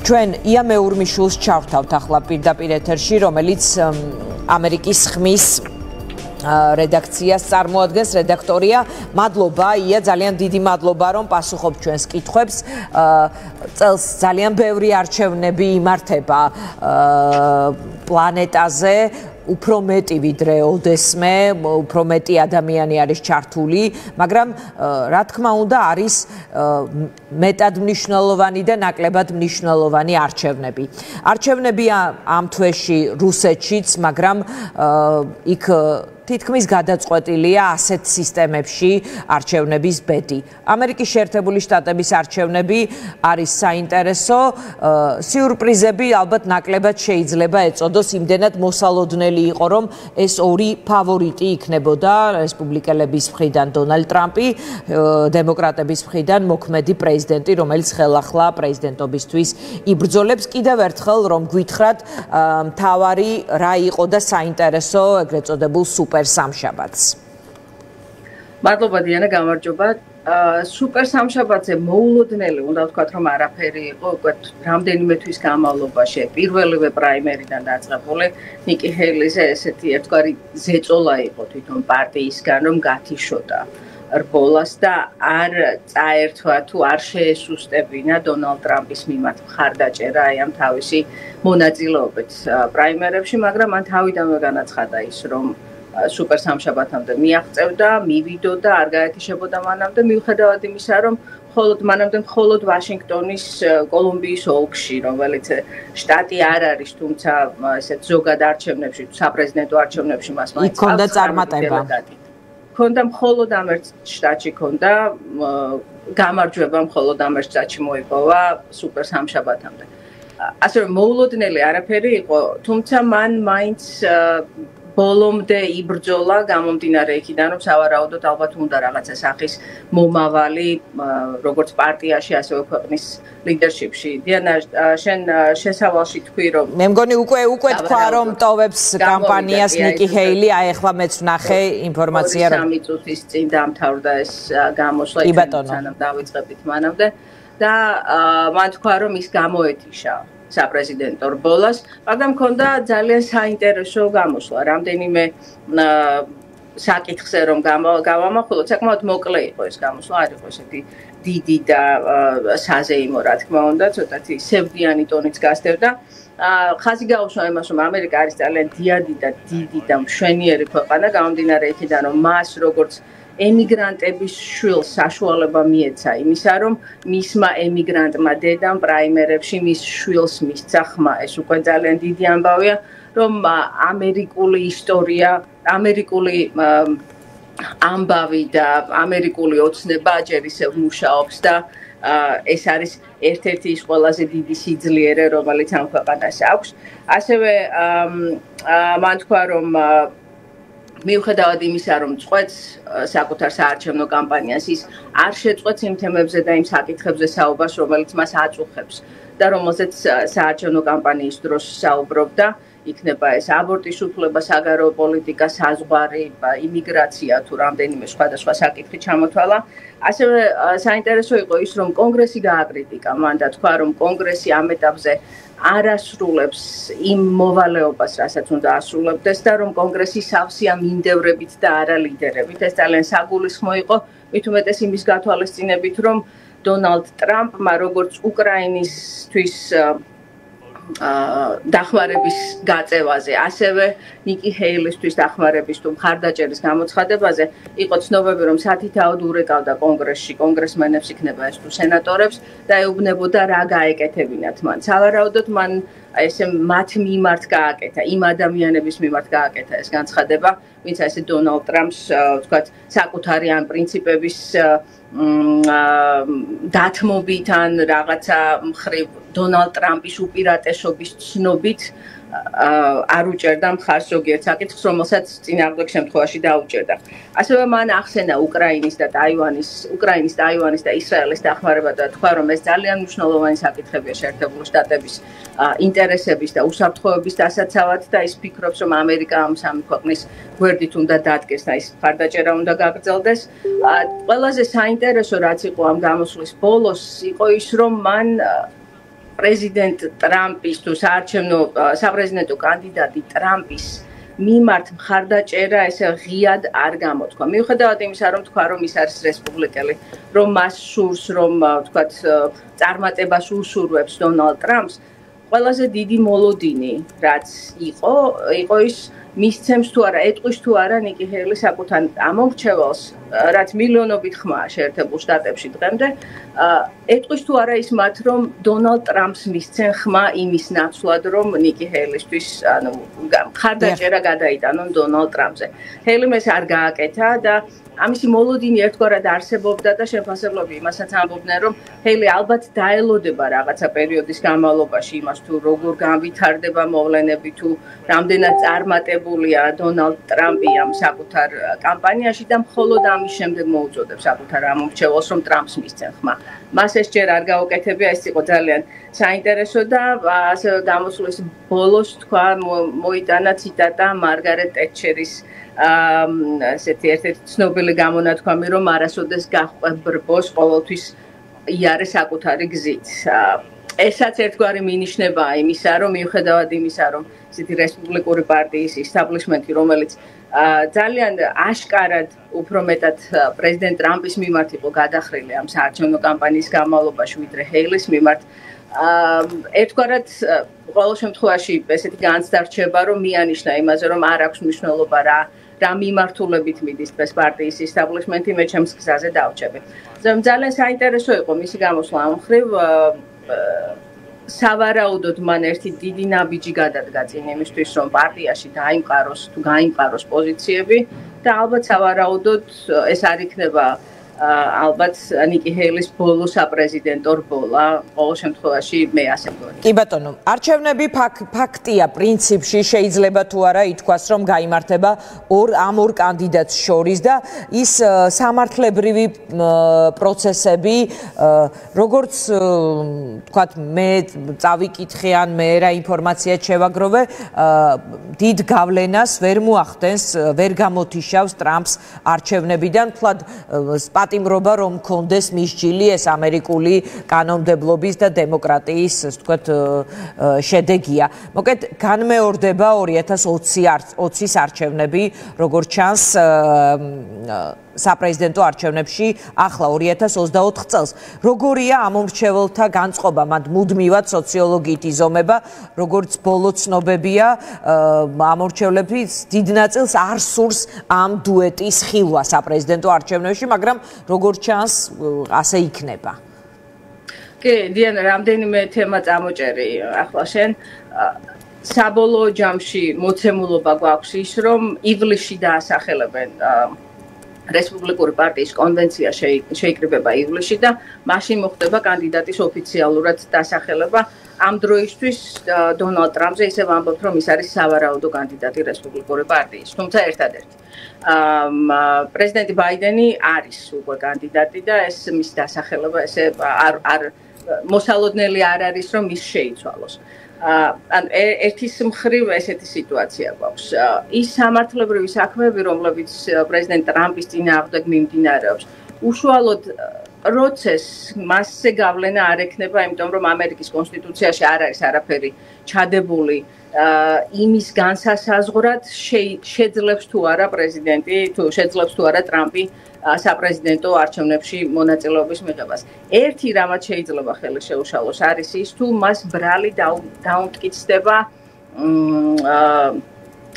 ჩვენ ია მეურმიშვილს ჩავთავთ ახლა პირდაპირ ეთერში, რომელიც ამერიკის ხმის რედაქციას წარმოადგენს, რედაქტორია. მადლობა, ია, ძალიან დიდი მადლობა, რომ პასუხობთ ჩვენს კითხვებს. წელს ძალიან ბევრი არჩევნები იმართება პლანეტაზე. უფრო მეტი ვიდრე ოდესმე, უფრო მეტი ადამიანი არის ჩართული, მაგრამ რა თქმა უნდა არის მეტად მნიშვნელოვანი და ნაკლებად მნიშვნელოვანი არჩევნები. არჩევნებია ამ თვეში რუსეთშიც, მაგრამ იქ თითქმის გადაწყვეტილია ასეთ სისტემებში არჩევნების ბედი. ამერიკის შეერთებული შტატების არჩევნები არის საინტერესო, სიურპრიზები ალბათ ნაკლებად შეიძლება ეწოდოს, იმდენად მოსალოდნელი იყო, რომ ეს ორი ფავორიტი იქნებოდა რესპუბლიკელების მხრიდან დონალდ ტრამპი, დემოკრატების მხრიდან მოქმედი პრეზიდენტი, რომელიც ხელახლა პრეზიდენტობისთვის იბრძოლებს. კიდევ ერთხელ რომ გვითხრათ, მთავარი რა იყო და საინტერესო ეგრეთ წოდებულ სუპერ სამშაბათს. მადლობა დიანა, გამარჯობა. სუპერ სამშაბათზე მოულოდნელი უნდა ვთქვათ, რომ არაფერი იყო, უკვე რამდენიმე თვის განმავლობაში პირველივე პრაიმერიდან დაწყებული ნიკი ჰეილიზე ესეთი ერთგვარი ზეწოლა იყო თვითონ პარტიისგან, რომ გათიშოდა რბოლას და არ წაერთვა თუ არ შეესუსტებინა დონალდ ტრამპის მიმართ მხარდაჭერა აი ამ თავისი მონაწილეობით პრაიმერებში, მაგრამ მან თავიდანვე განაცხადა ის, რომ სუპერ სამშაბათამდე მიაღწევდა, მივიდოდა, არ გაეთიშებოდა მანამდე, მიუხედავად იმისა, რომ მხოლოდ ვაშინგტონის კოლუმბიის ოლქში, რომელიც შტატი არ არის, თუმცა ესეთ ზოგად არჩევნებში, საპრეზიდენტო არჩევნებში მას მაინც ჰქონდა წარმატება. ჰქონდა მხოლოდ ამ ერთ შტატში ჰქონდა გამარჯვება, მხოლოდ ამ ერთ შტატში მოიპოვა სუპერ სამშაბათამდე. ასე რომ მოულოდნელი არაფერი იყო, თუმცა მან მაინც ბოლომდე იბრძოლა გამომდინარე იქიდან, რომ სავარაუდოდ ალბათ უნდა რაღაცა სახის მომავალი როგორც პარტიაში, ასევე ქვეყნის ლიდერშიპში. დიანა, შენ შესავალში თქვი, რომ მე მგონი უკვე თქვა, რომ ტოვებს კამპანიას ნიკი ჰეილი, აი ახლა მეც ვნახე ინფორმაცია, რომ 3 წუთის წინ დაამთავრდა ეს გამოსვლა, სანამ დავიწყებით მანამდე და მან თქვა, რომ ის გამოეთიშა საპრეზიდენტო რბოლას, მაგრამ მქონდა ძალიან საინტერესო გამოსვლა. რამდენიმე საკითხზე რომ გავამახვილოთ, საკმაოდ მოკლე იყო ეს გამოსვლა, არ იყო ესეთი დიდი და საზეიმო, რა თქმა უნდა, ცოტათი სევდიანი ტონიც გასდევდა. ხაზი გაუსვა იმას, რომ ამერიკა არის ძალიან დიდი და მშვენიერი ქვეყანა, გამომდინარე იქიდან, რომ მას როგორც ემიგრანტების შვილს საშუალება მიეცა იმისა, რომ მისმა ემიგრანტმა დედამ პრაიმერებში მის შვილს მისცა ხმა. ეს უკვე ძალიან დიდი ამბავია, რომ ამერიკული ისტორია, ამერიკული ამბავი და ამერიკული ოცნება ჯერ ისევ მუშაობს და ეს არის ერთ-ერთი ის ყველაზე დიდი სიძლიერე, რომელიც ამ ქვეყანას აქვს. ასევე მან თქვა, რომ მიუხედავად იმისა, რომ წყვეტს საკუთარ საარჩევნო კამპანიას, ის არ შეწყვეტს იმ თემებზე და იმ საკითხებზე საუბარს, რომელიც მას აწუხებს და რომელზეც საარჩევნო კამპანიის დროს საუბრობდა, იქნება ეს აბორტის უფლება, საგარეო პოლიტიკა, საზღვარი, იმიგრაცია თუ რამდენიმე სხვადასხვა საკითხი ჩამოთვალა. ასევე საინტერესო იყო ის, რომ კონგრესი გააკრიტიკა მან და თქვა, რომ კონგრესი ამ ეტაპზე არ ასრულებს იმ მოვალეობას, რასაც უნდა ასრულებდეს და რომ კონგრესი სავსეა მინდევრებით და არა ლიდერებით. ეს ძალიან საგულისხმო იყო, მით უმეტეს იმის გათვალისწინებით, რომ დონალდ ტრამპმა როგორც უკრაინისთვის დახმარების გაწევაზე, ასევე ნიკი ჰეილისთვის დახმარების თუ მხარდაჭერის გამოცხადებაზე იყო ცნობები, რომ სათითაოდ ურეკავდა კონგრესში, კონგრესმენებს იქნება ეს თუ სენატორებს და ეუბნებოდა რა გაეკეთებინათ მან. სავარაუდოდ მან ესე მათ მიმართ გააკეთა, იმ ადამიანების მიმართ გააკეთა ეს განცხადება, ვინც ესე დონალდ ტრამპს, ვთქვათ, საკუთარი ამ პრინციპების დათმობით ან რაღაცა მხრივ დონალდ ტრამპის უპირატესობის ცნობით არ უჭერდა მხარს ზოგიერთ საკითხს, რომელსაც წინააღმდეგ შემთხვევაში დაუჭერდა. ასევე მან ახსენა უკრაინის და ტაივანის და ისრაელის დახმარება და თქვა, რომ ეს ძალიან მნიშვნელოვანი საკითხებია შეერთებული შტატების ინტერესების და უსაფრთხოების დასაცავად და ის ფიქრობს, რომ ამერიკა ამ სამი ქვეყნის გვერდით უნდა დადგეს და ის მხარდაჭერა უნდა გაგრძელდეს. ყველაზე საინტერესო რაც იყო ამ გამოსვლის ბოლოს, იყო ის, რომ მან პრეზიდენტ ტრამპის თუ საპრეზიდენტო კანდიდატი ტრამპის მიმართ მხარდაჭერა ესე ღიად არ გამოთქვა. მიუხედავად იმისა, რომ თქვა, რომ ის არის რესპუბლიკელი, რომ მას სურს, რომ ვთქვათ, წარმატებას უსურვებს დონალდ ტრამპს, ყველაზე დიდი მოლოდინი, რაც იყო ის მისცემს თუ არა, ეტყვის თუ არა ნიკი ჰეილი საკუთარ ამომრჩეველს, რაც მილიონობით ხმაა შეერთებულ შტატებში დღემდე, ეტყვის თუ არა ის მათ, რომ დონალდ ტრამპს მისცენ ხმა იმის ნაცვლად, რომ ნიკი ჰეილისთვის, ანუ მხარდაჭერა გადაიტანონ დონალდ ტრამპზე. ჰეილიმ ეს არ გააკეთა და ამისი მოლოდინი ერთგვარად არსებობდა და შეფასებლები იმასაც ამბობდნენ, რომ ჰეილი ალბათ დაელოდება რაღაცა პერიოდის განმავლობაში იმას თუ როგორ განვითარდება მოვლენები თუ რამდენად წარმატებულია დონალდ ტრამპი ამ საკუთარ კამპანიაში და მხოლოდ ამის შემდეგ მოუწოდებს საკუთარ ამომრჩეველს, რომ ტრამპს მისცენ ხმა. მას ეს ჯერ არ გაუკეთებია, ეს იყო ძალიან საინტერესო და ასევე გამოსulis ბოლოს თქვა მოიტანა ციტატა მარგარეტ ტეტჩერის ესეთი ერთ-ერთი ცნობილი გამონათქვამი, რომ არასოდეს გაჰყვებრბოს ყოველთვის იარე საკუთარი გზით. ესაც ერთგვარი მინიშნებაა იმისა, რომ მიუხედავად იმისა, რომ ესეთი რესპუბლიკური პარტიის establishment-ი, რომელიც ძალიან აშკარად უფრო მეტად პრეზიდენტ ტრამპის მიმართ იყო გადახრილი ამ საარჩევნო კამპანიის განმავლობაში, ვიდრე ჰეილის მიმართ, ერთგვარად ყოველ შემთხვევაში ესეთი განცდა რჩება, რომ მიანიშნა იმაზე, რომ არ აქვს მნიშვნელობა რა მიმართულებით მიდის დღეს პარტიის establishment-ი, მე ჩემს გზაზე დავჭები. ძალიან საინტერესო იყო მისი გამოსვლა ამ მხრივ, სავარაუდოდ მან ერთი დიდი ნაბიჯი გადადგა წინ იმისთვის, რომ პარტიაში დაიმყაროს თუ გაიმყაროს პოზიციები და ალბათ სავარაუდოდ ეს არ იქნება ალბათ ნიკი ჰეილის ბოლო საპრეზიდენტო რბოლა, ყოველ შემთხვევაში მე ასე მგონი. კი ბატონო, არჩევნები ფაქტია, პრინციპში შეიძლება თუ არა ითქვას, რომ გაიმართება ამ ორ კანდიდატს შორის და ის სამართლებრივი პროცესები, როგორც თქვათ, მე წავიკითხე ან მე რა ინფორმაცია შევაგროვე, დიდ გავლენას ვერ მოახდენს, ვერ გამოთიშავს ტრამპს არჩევნებიდან, თქვათ, პატიმრობა რომ კონდეს მისჯილი ეს ამერიკული კანონმდებლობის და დემოკრატიის, ვთქვათ, შედეგია. მოკლედ, განმეორდება 2020-ის არჩევნები, როგორც ჩანს საპრეზიდენტო არჩევნებში ახლა 2024 წელს. როგორია ამომრჩეველთა განწყობა, მათ მუდმივად სოციოლოგიით იზომება, როგორც ბოლო ცნობებია, ამომრჩევლების დიდ ნაწილს არ სურს ამ დუეტის ხილვა საპრეზიდენტო არჩევნებში, მაგრამ როგორც ჩანს, ასე იქნება. კი, დიანა, რამდენიმე თემა წამოჭერი ახლა შენ. საბოლოო ჯამში მოცემულობა გვაქვს ის, რომ ივლისში დაასახელებენ რესპუბლიკური პარტიის კონვენცია შეიკრიბება ივლისში და მაშინ მოხდება კანდიდატის ოფიციალურად დასახელება. ამ დროისთვის დონალდ ტრამპზე ისევ ამბობთ, რომ ის არის სავარაუდო კანდიდატი რესპუბლიკური პარტიის, თუმცა ერთადერთი. პრეზიდენტი ბაიდენი არის უკვე კანდიდატი და ეს მის დასახელება ესე არ მოსალოდნელი არ არის, რომ ის შეიცვალოს. ან ერთის მხრივ ესეთი სიტუაცია გვაქვს. ის სამართლებრივი საქმეები, რომლებიც პრეზიდენტ ტრამპის წინააღმდეგ მიმდინარეობს, უშუალოდ პროცესს მასზე გავლენა არ ექნება, იმიტომ რომ ამერიკის კონსტიტუციაში არ არის არაფერი ჩადებული იმის განსასაზღვრად შეძლებს თუ არა პრეზიდენტი, თუ შეძლებს თუ არა ტრამპი საპრეზიდენტო არჩევნებში მონაწილეობის მიღებას. ერთი რამაც შეიძლება ხელი შეუშალოს არის ის, თუ მას ბრალი დაუმტკიცდება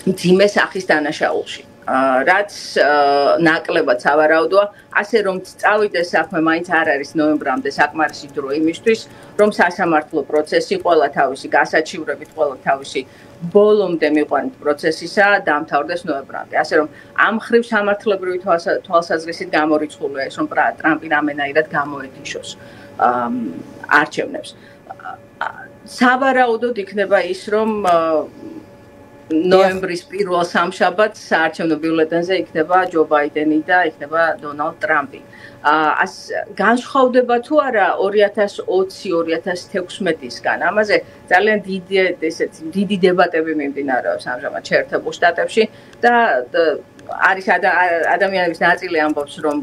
მძიმე სახის დანაშაულში. რაც ნაკლებად სავარაუდოა, ასე რომ წავიდეს საქმე მაინც არ არის ნოემბრამდე საკმარისი დრო იმისთვის, რომ სასამართლო პროცესი ყველა თავისი გასაჩივრებით, ყველა თავისი ბოლომდე მიყვანით პროცესისა დამთავრდეს ნოემბრამდე. ასე რომ ამ მხრივ სამართლებრივი თვალსაზრისით გამორიცხულია ის, რომ ტრამპი რამენაირად გამოეთიშოს არჩევნებს. სავარაუდოდ იქნება ის, რომ ნოემბრის პირველ სამშაბათს საარჩევნო ბიულეტენზე იქნება ჯო ბაიდენი და იქნება დონალდ ტრამპი. განსხვავდება თუ არა 2020-2016-ისგან. ამაზე ძალიან დიდი დებატები მიმდინარეობს ამჟამად შეერთებულ შტატებში და არის ადამიანების ნაწილი ამბობს, რომ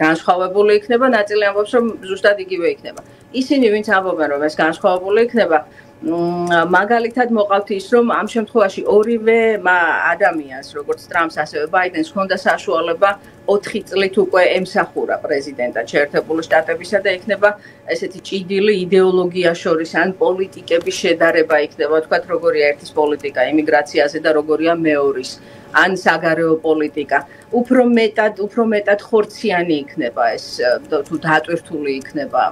განსხვავებული იქნება, ნაწილი ამბობს, რომ ზუსტად იგივე იქნება. ისინი, ვინც ამბობენ, რომ ეს განსხვავებული იქნება, მაგალითად მოყავთ ის, რომ ამ შემთხვევაში ორივე ადამიანს, როგორც ტრამპს, ასევე ბაიდენს, ჰქონდა საშუალება 4 წლით უკვე ემსახურა პრეზიდენტად შეერთებული შტატებისა და იქნება ესეთი ჭიდილი იდეოლოგია შორის ან პოლიტიკების შედარება იქნება, თქვათ, როგორია ერთის პოლიტიკა იმიგრაციაზე და როგორია მეორის. ან საგარეო პოლიტიკა უფრო მეტად ხორციანი იქნება ეს თუ დატვირთული იქნება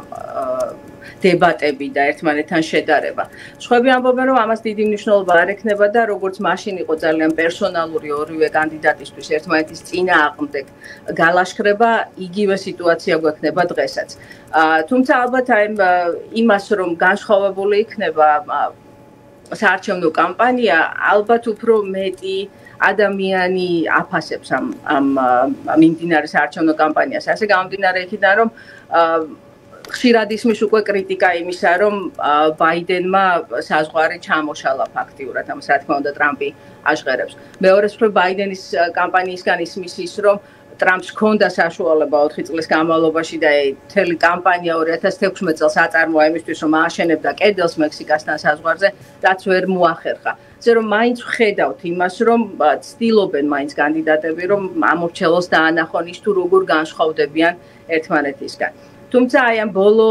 დებატები და ერთმანეთთან შედარება. სხვები ამბობენ, რომ ამას დიდი მნიშვნელობა არ ექნება და როგორც მაშინ იყო ძალიან პერსონალური ორივე კანდიდატისთვის ერთმანეთის წინააღმდეგ გალაშქრება, იგივე სიტუაცია გვექნება დღესაც. თუმცა ალბათ იმას რომ განსხვავებული იქნება საარჩევნო კამპანია, ალბათ უფრო მეტი ადამიანი აფასებს ამ მიმდინარე საარჩევნო კამპანიას. ასე გამომდინარე იქიდან, რომ ხშირად ისმის უკვე კრიტიკა იმისა, რომ ბაიდენმა საზღვარი ჩამოშალა ფაქტიურად, ამას რა თქმა უნდა ტრამპი აჟღერებს. მეორეს მხრივ ბაიდენის კამპანიისგან ისმის ის, რომ ტრამპს ჰქონდა საშუალება 4 წლის განმავლობაში და მთელი კამპანია 2016 წელს აწარმოა იმისთვის, რომ ააშენებდა კედელს მექსიკასთან საზღვარზე, რაც ვერ მოახერხა. ზე რომ მაინც ვხედავთ იმას, რომ ცდილობენ მაინც კანდიდატები, რომ ამორჩევლოს დაანახონ ის თუ როგორ განსხვავდებიან ერთმანეთისგან. თუმცა აი ამ ბოლო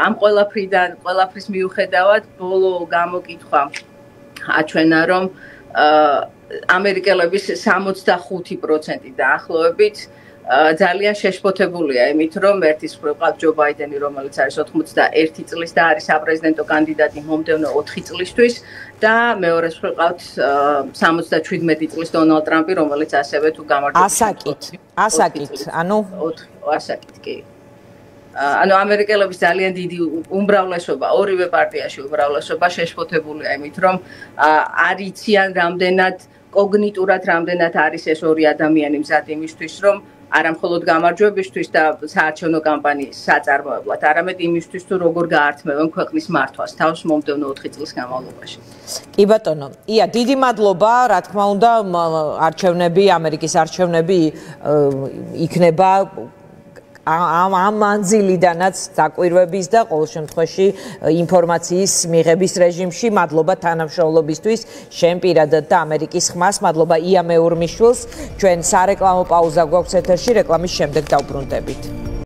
ამ ყველაფრის მიუხედავად ბოლო გამოკითხვა აჩვენა, რომ ამერიკელების 65% დაახლოებით ძალიან შეშფოთებულია იმით, რომ ერთის მხრივ ყავს ჯო ბაიდენი, რომელიც არის 81 წლის და არის საპრეზიდენტო კანდიდატი მომდევნო 4 წლისთვის და მეორეს მხრივ ყავს 77 წლის დონალდ ტრამპი, რომელიც ასევე თუ გამარჯვების ასაკით, ანუ ასაკით კი. ანუ ამერიკელების ძალიან დიდი უმრავლესობა, ორივე პარტიაში უმრავლესობა შეშფოთებულია იმით, რომ არ იციან რამდენად კოგნიტურად რამდენად არის ეს ორი ადამიანი მზად იმისთვის, რომ არა მხოლოდ გამარჯვებისთვის და საარჩევნო კამპანიის საწარმოებლად, არამედ იმისთვის, თუ როგორ გაართმევენ ქვეყნის მართვას თავს მომდევნო 4 წლის განმავლობაში. კი ბატონო, ია, დიდი მადლობა, რა თქმა უნდა, ამერიკის არჩევნები იქნება ამ მანძილიდანაც დაკვირვების და ყოველ შემთხვევაში ინფორმაციის მიღების რეჟიმში. მადლობა თანამშრომლობისთვის, შენ პირადად და ამერიკის ხმას. მადლობა ია მეურმიშვილს. ჩვენ სარეკლამო პაუზა გვაქვს ეთერში, რეკლამის შემდეგ დავბრუნდებით.